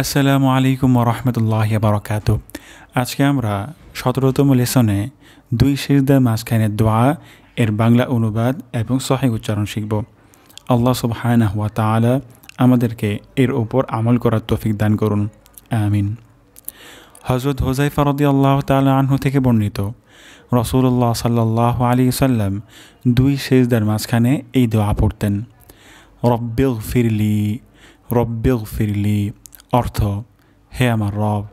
আসসালামু আলাইকুম ওরহমতুল্লাহি বারাকাতু। আজকে আমরা ১৭তম লেসনে দুই সিজদার মাঝখানে দোয়া এর বাংলা অনুবাদ এবং সহিহ উচ্চারণ শিখব। আল্লাহ সুবহানাহু ওয়া তাআলা আমাদেরকে এর উপর আমল করার তৌফিক দান করুন, আমিন। হযরত হুযায়ফা রাদিয়াল্লাহু তাআলা আনহু থেকে বর্ণিত, রাসূলুল্লাহ সাল্লাল্লাহু আলাইহি ওয়াসাল্লাম দুই সিজদার মাঝখানে এই দোয়া পড়তেন, রব্বিগফিরলি রব্বিগফিরলি। অর্থ, হে আমার রব,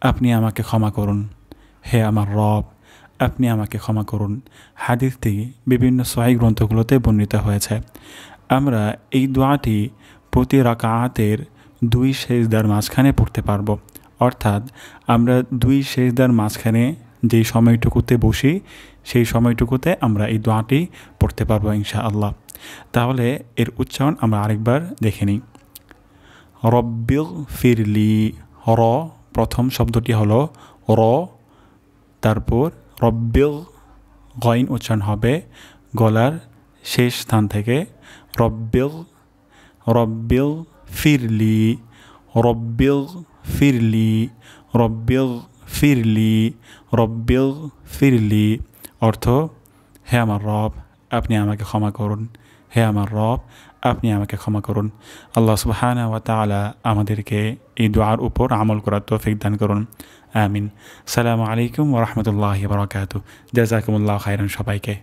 আপনি আমাকে ক্ষমা করুন, হে আমার রব, আপনি আমাকে ক্ষমা করুন। হাদিসটি বিভিন্ন সহিহ গ্রন্থগুলোতে বর্ণিত হয়েছে। আমরা এই দোয়াটি প্রতি রাকাতের দুই সিজদার মাঝখানে পড়তে পারবো। অর্থাৎ আমরা দুই সিজদার মাঝখানে যেই সময়টুকুতে বসি সেই সময়টুকুতে আমরা এই দোয়াটি পড়তে পারবো ইনশাআল্লাহ। তাহলে এর উচ্চারণ আমরা আরেকবার দেখে নিই। রব্বিগফিরলি, র প্রথম শব্দটি হলো র, তারপর রব্বিগ, গইন উচ্চারণ হবে গলার শেষ স্থান থেকে। রব্বিগফিরলি রব্বিগফিরলি রব্বিগফিরলি রব্বিগফিরলি। অর্থ, হে আমার রব, আপনি আমাকে ক্ষমা করুন, হে আমার রব, আপনি আমাকে ক্ষমা করুন। আল্লাহ সুবহানাহু ওয়া তাআলা আমাদেরকে এই দোয়ার উপর আমল করার তৌফিক দান করুন, আমিন। আসসালামু আলাইকুম ওয়া রাহমাতুল্লাহি ওয়া বারাকাতুহু। জাযাকুমুল্লাহু খাইরান সবাইকে।